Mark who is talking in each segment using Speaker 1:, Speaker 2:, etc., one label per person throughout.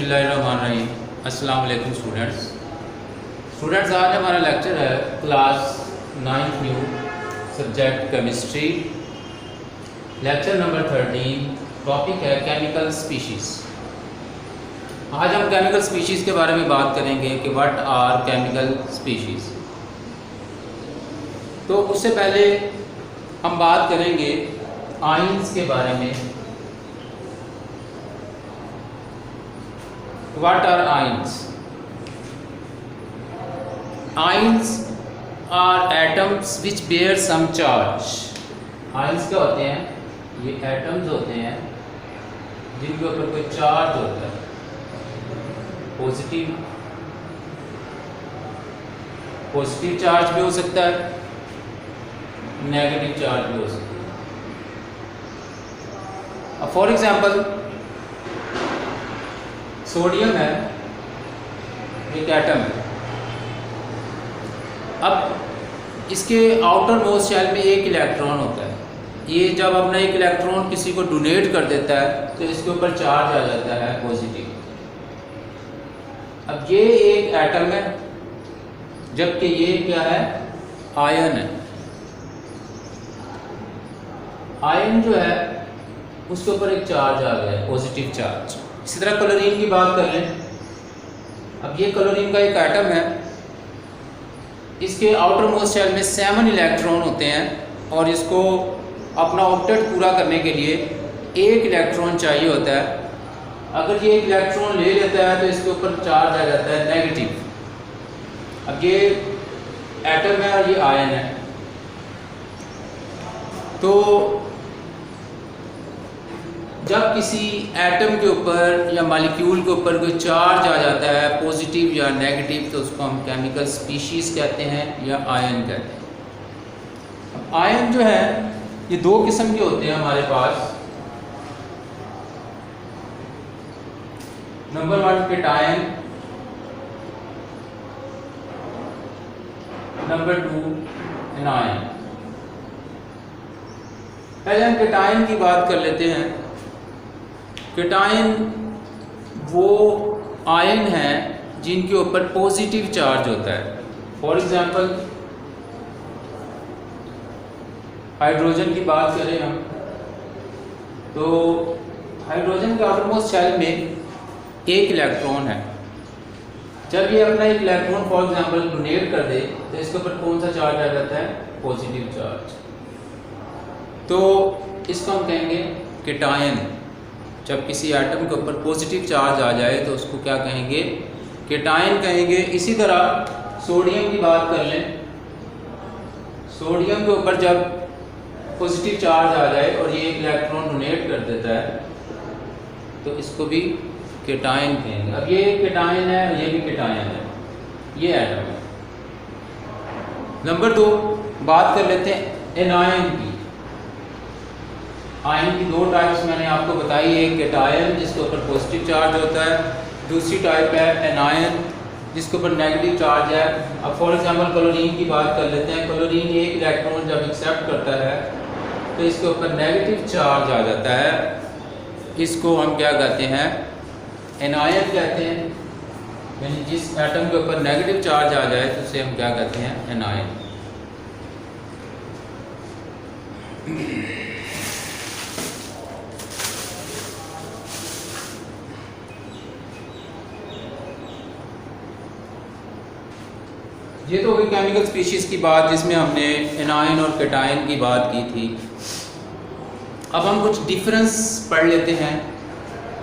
Speaker 1: बिस्मिल्लाहिर्रहमानिर्रहीम। अस्सलाम वालेकुम स्टूडेंट्स, आज हमारा लेक्चर है class 9th new subject chemistry, lecture number 13। Topic है केमिकल स्पीशीज़। आज हम केमिकल स्पीशीज़ के बारे में बात करेंगे कि व्हाट आर केमिकल स्पीशीज़। तो उससे पहले हम बात करेंगे आयंस के बारे में। What are ions? Ions are atoms which bear some charge. Ions क्या होते हैं? ये atoms होते हैं जिनके ऊपर कोई चार्ज होता है, पॉजिटिव चार्ज भी हो सकता है, नेगेटिव चार्ज भी हो सकता है। फॉर एग्जाम्पल सोडियम है, एक एटम है। अब इसके आउटर मोस्ट शेल में एक इलेक्ट्रॉन होता है। ये जब अपना एक इलेक्ट्रॉन किसी को डोनेट कर देता है तो इसके ऊपर चार्ज आ जाता है पॉजिटिव। अब ये एक एटम है, जबकि ये क्या है? आयन है। आयन जो है उसके ऊपर एक चार्ज आ गया है, पॉजिटिव चार्ज। इसी तरह क्लोरीन की बात कर लें। अब ये क्लोरीन का एक एटम है, इसके आउटर मोस्ट शेल में 7 इलेक्ट्रॉन होते हैं और इसको अपना ऑक्टेट पूरा करने के लिए एक इलेक्ट्रॉन चाहिए होता है। अगर ये एक इलेक्ट्रॉन ले लेता है तो इसके ऊपर चार्ज आ जाता है नेगेटिव। अब ये एटम है और ये आयन है। तो जब किसी एटम के ऊपर या मॉलिक्यूल के ऊपर कोई चार्ज आ जाता है पॉजिटिव या नेगेटिव, तो उसको हम केमिकल स्पीशीज़ कहते हैं या आयन कहते हैं। अब आयन जो है ये 2 किस्म के होते हैं हमारे पास। Number 1 cation, number 2 anion. पहले हम केटायन की बात कर लेते हैं। केटायन वो आयन हैं जिनके ऊपर पॉजिटिव चार्ज होता है। फॉर एग्जांपल हाइड्रोजन की बात करें हम, तो हाइड्रोजन के आउटरमोस्ट शेल में एक इलेक्ट्रॉन है। जब ये अपना एक इलेक्ट्रॉन फॉर एग्जांपल डोनेट कर दे तो इसके ऊपर कौन सा चार्ज आ जाता है? Positive charge. तो इसको हम कहेंगे केटायन। जब किसी एटम के ऊपर पॉजिटिव चार्ज आ जाए तो उसको क्या कहेंगे? केटायन कहेंगे। इसी तरह सोडियम की बात कर लें। सोडियम के ऊपर जब पॉजिटिव चार्ज आ जाए और ये एक इलेक्ट्रॉन डोनेट कर देता है तो इसको भी केटायन कहेंगे। अब ये केटायन है, ये भी केटायन है, ये एटम है। नंबर 2 बात कर लेते हैं एनायन की। आयन की 2 टाइप्स मैंने आपको बताई। एक केटायन जिसके ऊपर पॉजिटिव चार्ज होता है, दूसरी टाइप है एनायन जिसके ऊपर नेगेटिव चार्ज है। अब फॉर एग्जांपल क्लोरीन की बात कर लेते हैं। क्लोरीन एक इलेक्ट्रॉन जब एक्सेप्ट करता है तो इसके ऊपर नेगेटिव चार्ज आ जाता है। इसको हम क्या कहते हैं? एनायन कहते हैं। यानी जिस एटम के ऊपर नेगेटिव चार्ज आ जाए तो उसे हम क्या कहते हैं? एनायन। ये तो होगी केमिकल स्पीशीज़ की बात, जिसमें हमने एनायन और केटायन की बात की थी। अब हम कुछ डिफरेंस पढ़ लेते हैं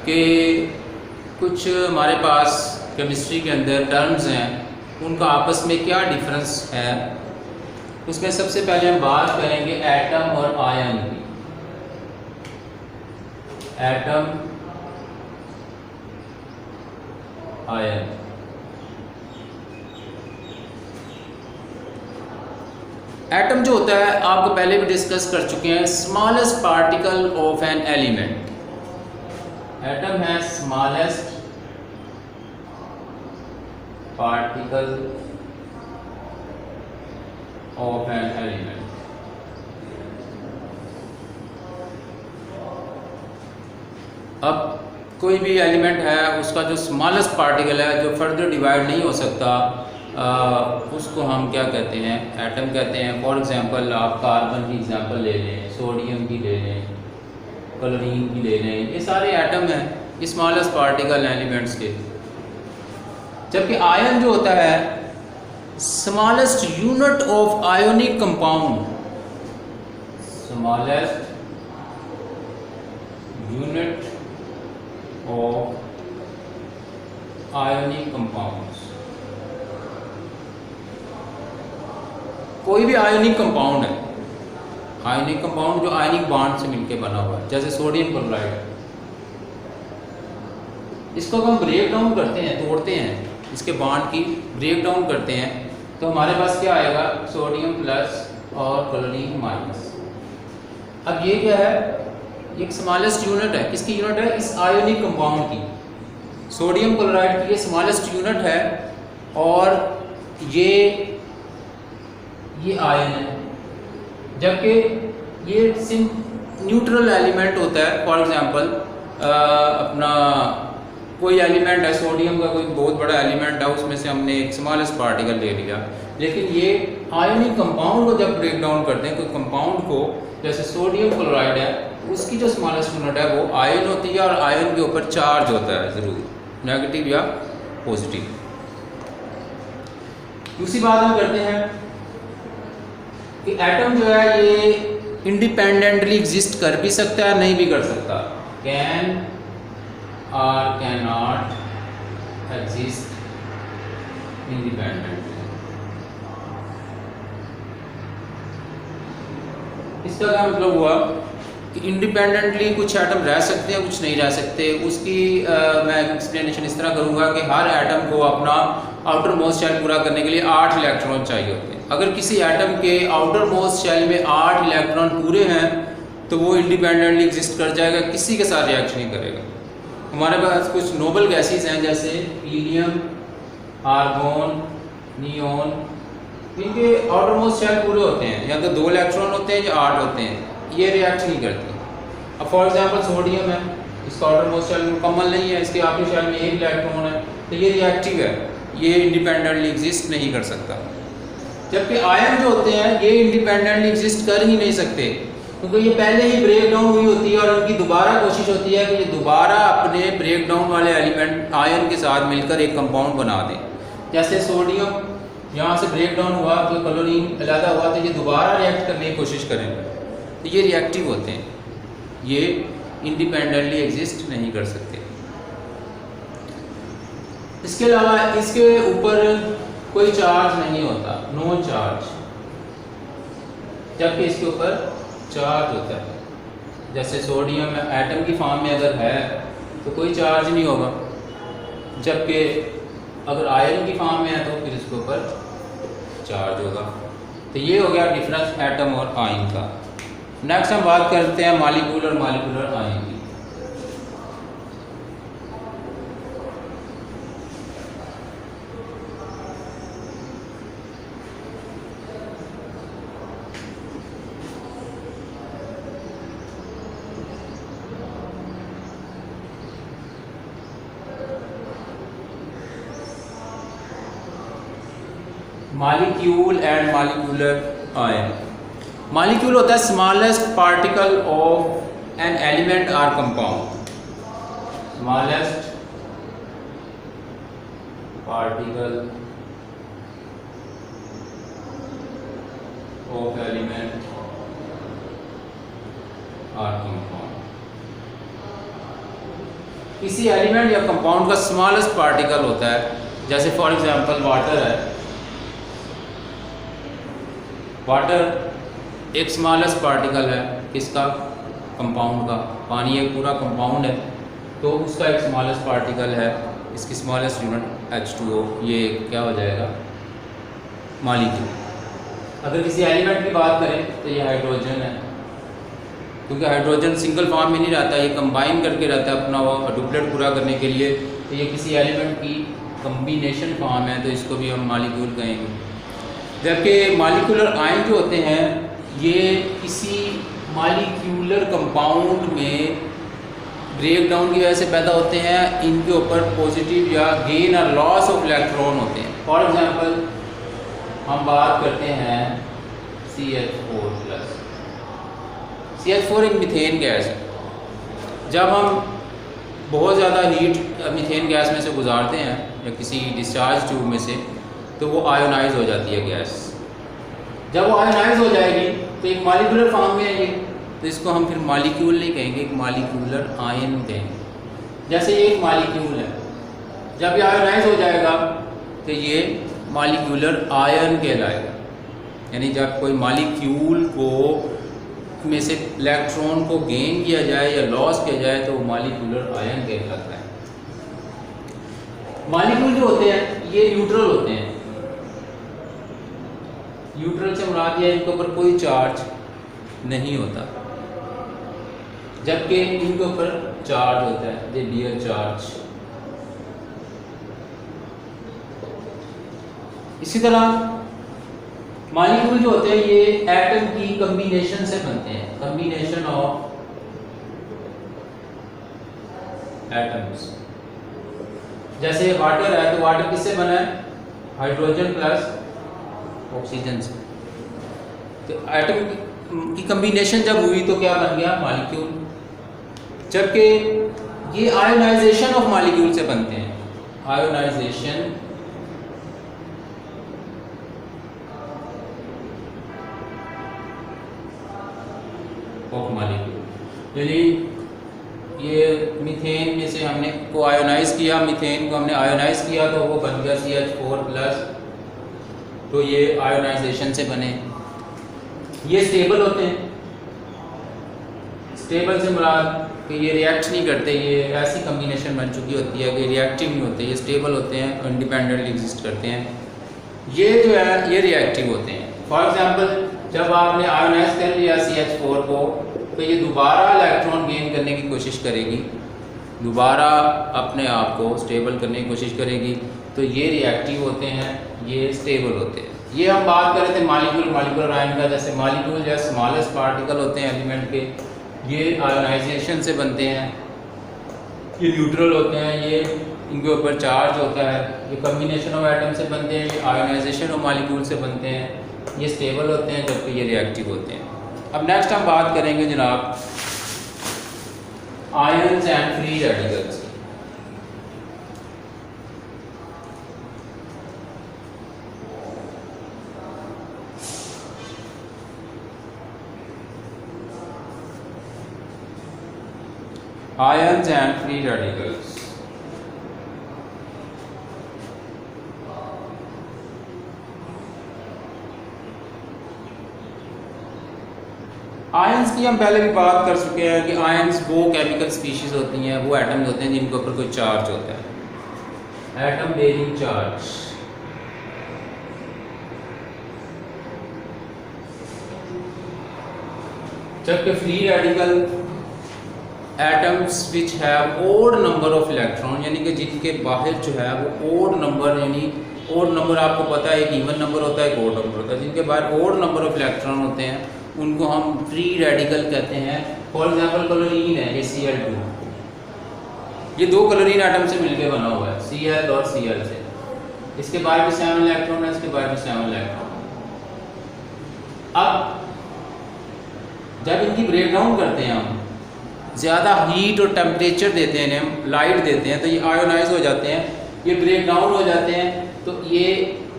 Speaker 1: कि कुछ हमारे पास केमिस्ट्री के अंदर टर्म्स हैं, उनका आपस में क्या डिफरेंस है। उसमें सबसे पहले हम बात करेंगे एटम और आयन की। Atom, ion. एटम जो होता है आपको पहले भी डिस्कस कर चुके हैं, smallest particle of an element. Atom है smallest particle of an element. अब कोई भी एलिमेंट है उसका जो स्मॉलेस्ट पार्टिकल है जो फर्दर डिवाइड नहीं हो सकता, उसको हम क्या कहते हैं, एटम कहते हैं। फॉर एग्जांपल आप कार्बन की एग्जांपल ले लें, सोडियम की ले लें, क्लोरीन की ले लें, ये सारे एटम हैं स्मॉलेस्ट पार्टिकल एलिमेंट्स के। जबकि आयन जो होता है smallest unit of ionic compound, smallest unit of ionic compounds. कोई भी आयोनिक कंपाउंड है, आयोनिक कंपाउंड जो आयनिक बॉन्ड से मिलकर बना हुआ है, जैसे सोडियम क्लोराइड, इसको हम ब्रेक डाउन करते हैं, तोड़ते हैं, इसके बॉन्ड की ब्रेक डाउन करते हैं, तो हमारे पास क्या आएगा, सोडियम प्लस और क्लोरीन माइनस। अब ये क्या है, एक स्मॉलेस्ट यूनिट है, किसकी यूनिट है, इस आयोनिक कंपाउंड की, सोडियम क्लोराइड की ये स्मॉलेस्ट यूनिट है और ये आयन है। जबकि ये न्यूट्रल एलिमेंट होता है। फॉर एग्जांपल अपना कोई एलिमेंट है, सोडियम का कोई बहुत बड़ा एलिमेंट है, उसमें से हमने एक स्मॉलेस्ट पार्टिकल ले लिया, लेकिन ये आयोनिक कंपाउंड को जब ब्रेक डाउन करते हैं, कोई कंपाउंड को, जैसे सोडियम क्लोराइड है, उसकी जो स्मॉलेस्ट यूनिट है वो आयन होती है और आयन के ऊपर चार्ज होता है ज़रूर, नेगेटिव या पॉजिटिव। दूसरी बात हम करते हैं कि एटम जो है ये इंडिपेंडेंटली एग्जिस्ट कर भी सकता है, नहीं भी कर सकता, कैन और कैन नॉट एग्जिस्ट इंडिपेंडेंटली। इसका क्या मतलब हुआ कि इंडिपेंडेंटली कुछ एटम रह सकते हैं, कुछ नहीं रह सकते। उसकी मैं एक्सप्लेनेशन इस तरह करूँगा कि हर एटम को अपना आउटर मोस्ट शेल पूरा करने के लिए 8 इलेक्ट्रॉन चाहिए होते हैं। अगर किसी एटम के आउटर मोस्ट शेल में 8 इलेक्ट्रॉन पूरे हैं तो वो इंडिपेंडेंटली एग्जिस्ट कर जाएगा, किसी के साथ रिएक्शन नहीं करेगा। हमारे पास कुछ नोबल गैसेस हैं जैसे हीलियम, आर्गोन, नियोन, इनके आउटर मोस्ट शेल पूरे होते हैं, या तो 2 इलेक्ट्रॉन होते हैं या 8 होते हैं, ये रिएक्ट नहीं करती। अब फॉर एग्जांपल सोडियम है, इसका आउटर मोस्ट शेल मुकम्मल नहीं है, इसके आखिरी शेल में 1 इलेक्ट्रॉन है, तो ये रिएक्टिव है, ये इंडिपेंडेंटली एग्जिस्ट नहीं कर सकता। जबकि आयन जो होते हैं ये इंडिपेंडेंटली एग्जिस्ट कर ही नहीं सकते, क्योंकि ये पहले ही ब्रेक डाउन हुई होती है और उनकी दोबारा कोशिश होती है कि ये दोबारा अपने ब्रेक डाउन वाले एलिमेंट आयन के साथ मिलकर एक कंपाउंड बना दें। जैसे सोडियम यहाँ से ब्रेक डाउन हुआ तो क्लोरीन अलग हुआ, तो ये दोबारा रिएक्ट करने की कोशिश करेंगे, तो ये रिएक्टिव होते हैं, ये इंडिपेंडेंटली एग्जिस्ट नहीं कर सकते। इसके अलावा इसके ऊपर कोई चार्ज नहीं होता, नो चार्ज, जबकि इसके ऊपर चार्ज होता है। जैसे सोडियम एटम की फॉर्म में अगर है तो कोई चार्ज नहीं होगा, जबकि अगर आयन की फॉर्म में है तो फिर इसके ऊपर चार्ज होगा। तो ये हो गया डिफरेंस एटम और आयन का। नेक्स्ट हम बात करते हैं मॉलिक्यूल और मॉलिक्यूलर आयन की। Molecule and molecular ion. Molecule होता है smallest particle of an element or compound, smallest particle of element or compound. किसी एलिमेंट या कंपाउंड का स्मॉलेस्ट पार्टिकल होता है, जैसे फॉर एग्जांपल वाटर है, वाटर एक स्मॉलेस्ट पार्टिकल है, किसका, कंपाउंड का। पानी एक पूरा कंपाउंड है तो उसका एक स्मॉलेस्ट पार्टिकल है, इसकी स्मॉलेस्ट यूनिट H2O, ये क्या हो जाएगा, मॉलिक्यूल। अगर किसी एलिमेंट की बात करें तो ये हाइड्रोजन है, क्योंकि हाइड्रोजन सिंगल फॉर्म में नहीं रहता, ये कंबाइन करके रहता है अपना वो डुप्लेट पूरा करने के लिए, तो ये किसी एलिमेंट की कम्बिनेशन फॉर्म है, तो इसको भी हम मॉलिक्यूल कहेंगे। जबकि मॉलिक्यूलर आयन जो होते हैं ये किसी मॉलिक्यूलर कंपाउंड में ब्रेक डाउन की वजह से पैदा होते हैं, इनके ऊपर पॉजिटिव या गेन और लॉस ऑफ इलेक्ट्रॉन होते हैं। फॉर एग्जांपल हम बात करते हैं CH4+। CH4 एक मीथेन गैस है। जब हम बहुत ज़्यादा हीट मीथेन गैस में से गुजारते हैं या किसी डिस्चार्ज ट्यूब में से, तो वो आयोनाइज हो जाती है गैस। जब वो आयोनाइज हो जाएगी तो एक मॉलिक्यूलर फॉर्म में आएगी, तो इसको हम फिर मॉलिक्यूल नहीं कहेंगे, एक मॉलिक्यूलर आयन कहेंगे। जैसे ये एक मॉलिक्यूल है, जब ये आयोनाइज हो जाएगा तो ये मॉलिक्यूलर आयन कहलाएगा। यानी जब कोई मॉलिक्यूल को में से इलेक्ट्रॉन को गेन किया जाए या लॉस किया जाए तो वो मॉलिक्यूलर आयन कहलाता है। मॉलिक्यूल जो होते हैं ये न्यूट्रल होते हैं। न्यूट्रल से मुराद ये इनके ऊपर कोई चार्ज नहीं होता, जबकि इनके ऊपर चार्ज होता है, दे बियर चार्ज। इसी तरह मॉलिक्यूल जो होते हैं ये एटम की कॉम्बिनेशन से बनते हैं, कॉम्बिनेशन ऑफ एटम्स। जैसे वाटर है तो वाटर किससे बना है? हाइड्रोजन प्लस ऑक्सीजन से। तो एटम की कॉम्बिनेशन जब हुई तो क्या बन गया? मॉलिक्यूल। जबकि ये आयोनाइजेशन ऑफ मॉलिक्यूल से बनते हैं, आयोनाइजेशन ऑफ मॉलिक्यूल। यानी ये मीथेन में से हमने को आयोनाइज किया, मीथेन को हमने आयोनाइज किया तो वो बन गया CH4+। तो ये आयोनाइजेशन से बने। ये स्टेबल होते हैं। स्टेबल से मुराद कि ये रिएक्ट नहीं करते, ये ऐसी कॉम्बिनेशन बन चुकी होती है कि रिएक्टिव नहीं होते, ये स्टेबल होते हैं, इंडिपेंडेंटली एग्जिस्ट करते हैं। ये जो है ये रिएक्टिव होते हैं। फॉर एग्जांपल जब आपने आयोनाइज कर लिया CH4 को तो ये दोबारा इलेक्ट्रॉन गेन करने की कोशिश करेगी, दोबारा अपने आप को स्टेबल करने की कोशिश करेगी। तो ये रिएक्टिव होते हैं, ये स्टेबल होते हैं। ये हम बात कर रहे थे मॉलिक्यूलर आयन का। जैसे मॉलिक्यूल या स्मॉलेस्ट पार्टिकल होते हैं एलिमेंट के, ये आयोनाइजेशन से बनते हैं, ये न्यूट्रल होते हैं, ये इनके ऊपर चार्ज होता है, ये कॉम्बिनेशन ऑफ एटम से बनते हैं, ये आयोनाइजेशन ऑफ मॉलिक्यूल से बनते हैं, ये स्टेबल होते हैं, जबकि ये रिएक्टिव होते हैं। अब नेक्स्ट हम बात करेंगे जनाब ions and free radicals. Ions and free radicals। Ions की हम पहले भी बात कर चुके हैं कि आयंस वो केमिकल स्पीशीज होती हैं, वो एटम्स होते हैं जिनके ऊपर कोई चार्ज होता है, एटम बेरिंग चार्ज। जबकि free radical atoms which have odd number of electron, यानी कि जिनके बाहर जो है वो ओड नंबर, यानी ओड नंबर आपको पता है एक इवन नंबर होता है, एक ओड नंबर होता है, जिनके बाहर ओड नंबर ऑफ इलेक्ट्रॉन होते हैं उनको हम फ्री रेडिकल कहते हैं। फॉर एग्जांपल क्लोरीन है, ये Cl2, ये दो क्लोरीन एटम से मिलकर बना हुआ है, Cl और Cl से। इसके बाहर भी 7 इलेक्ट्रॉन है, इसके बाहर भी 7 इलेक्ट्रॉन। अब जब इनकी ब्रेक डाउन करते हैं हम, ज़्यादा हीट और टेम्परेचर देते हैं, हम लाइट देते हैं, तो ये आयोनाइज हो जाते हैं, ये ब्रेक डाउन हो जाते हैं, तो ये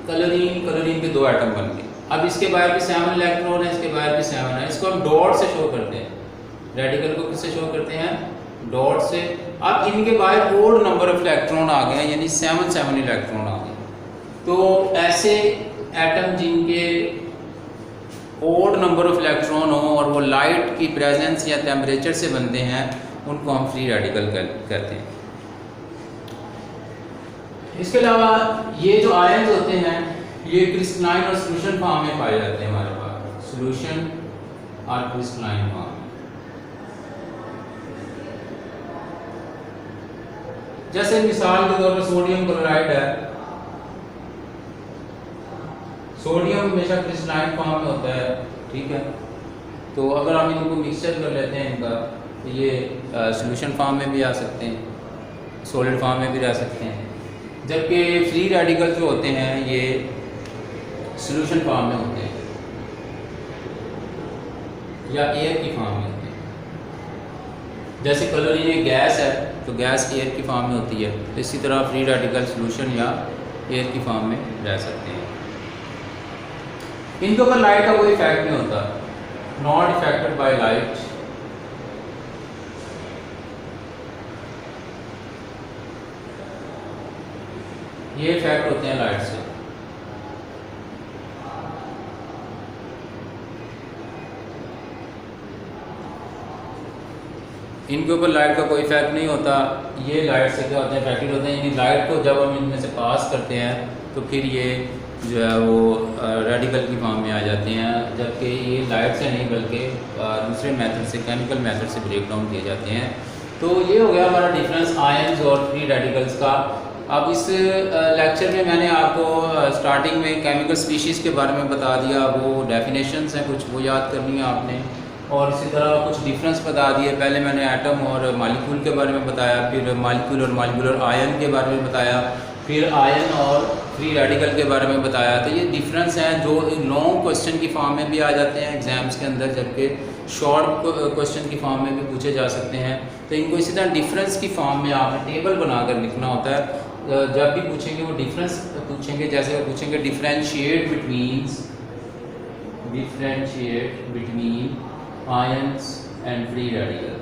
Speaker 1: क्लोरीन के दो एटम बन गए। अब इसके बाहर भी 7 इलेक्ट्रॉन है, इसके बाहर भी 7 है। इसको हम डॉट से शो करते हैं, रेडिकल को किससे शो करते हैं? डॉट से। अब इनके बाहर ओड नंबर ऑफ इलेक्ट्रॉन आ गए, यानी 7 इलेक्ट्रॉन आ गए। तो ऐसे एटम जिनके ओड नंबर ऑफ इलेक्ट्रॉन हो और वो लाइट की प्रेजेंस या टेम्परेचर से बनते हैं, उनको हम फ्री रेडिकल कहते हैं। इसके अलावा ये जो आयंस होते हैं ये क्रिस्टलाइन और सोल्यूशन फॉर्म में पाए जाते हैं हमारे पास, सोल्यूशन और क्रिस्टलाइन फॉर्म। जैसे मिसाल के तौर पर सोडियम क्लोराइड है, सोडियम हमेशा क्रिस्टलाइन फॉर्म में होता है, ठीक है। तो अगर हम इनको मिक्सचर कर लेते हैं इनका, ये सॉल्यूशन फॉर्म में भी आ सकते हैं, सॉलिड फॉर्म में भी रह सकते हैं, जबकि फ्री रेडिकल जो होते हैं ये सॉल्यूशन फॉर्म में होते हैं या एयर की फॉर्म में होते हैं। जैसे क्लोरीन एक गैस है तो गैस एयर की फॉर्म में होती है, तो इसी तरह फ्री रेडिकल सॉल्यूशन या एयर की फॉर्म में रह सकते हैं। इनके ऊपर लाइट का कोई इफेक्ट नहीं होता, नॉट इफेक्टेड बाय लाइट। ये इफेक्ट होते हैं लाइट से। इनके ऊपर लाइट का कोई इफेक्ट नहीं होता। ये लाइट से क्या होते हैं, इफेक्टेड होते हैं, यानी लाइट को जब हम इनमें से पास करते हैं तो फिर ये जो है वो रेडिकल की फॉर्म में आ जाते हैं, जबकि ये लाइट से नहीं बल्कि दूसरे मेथड से, केमिकल मेथड से ब्रेक डाउन किए जाते हैं। तो ये हो गया हमारा डिफरेंस आयंस और फ्री रेडिकल्स का। अब इस लेक्चर में मैंने आपको स्टार्टिंग में केमिकल स्पीशीज़ के बारे में बता दिया, वो डेफिनेशंस हैं कुछ, वो याद करनी है आपने, और इसी तरह कुछ डिफरेंस बता दिए। पहले मैंने एटम और मालिक्यूल के बारे में बताया, फिर मालिक्यूल और मालिक्यूलर आयन के बारे में बताया, फिर आयन और फ्री रेडिकल के बारे में बताया। तो ये डिफरेंस हैं जो लॉन्ग क्वेश्चन की फॉर्म में भी आ जाते हैं एग्जाम्स के अंदर, जबकि शॉर्ट क्वेश्चन की फॉर्म में भी पूछे जा सकते हैं। तो इनको इसी तरह डिफरेंस की फॉर्म में आपने टेबल बनाकर लिखना होता है। जब भी पूछेंगे वो डिफरेंस पूछेंगे, जैसे वो पूछेंगे differentiate between ions and free radical.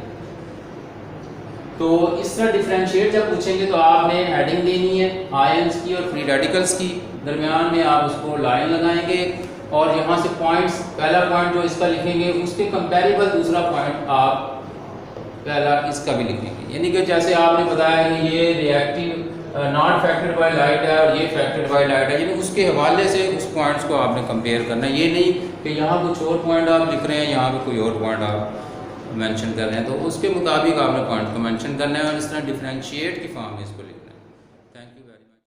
Speaker 1: तो इस तरह डिफरेंशिएट जब पूछेंगे तो आपने हेडिंग देनी है आयंस की और फ्री रेडिकल्स की, दरमियान में आप उसको लाइन लगाएंगे और यहाँ से पॉइंट्स, पहला पॉइंट जो इसका लिखेंगे उसके कंपैरेबल दूसरा पॉइंट आप पहला इसका भी लिखेंगे। यानी कि जैसे आपने बताया कि ये reactive not affected by light है और ये अफेक्टेड बाय लाइट है, यानी उसके हवाले से उस पॉइंट्स को आपने कंपेयर करना है। ये नहीं कि यहाँ कुछ और पॉइंट आप लिख रहे हैं, यहाँ पे कोई और पॉइंट आप मेंशन कर रहे हैं, तो उसके मुताबिक आपने पॉइंट को मेंशन करना है और इस तरह डिफरेंशिएट की फॉर्म में इसको लिखना है।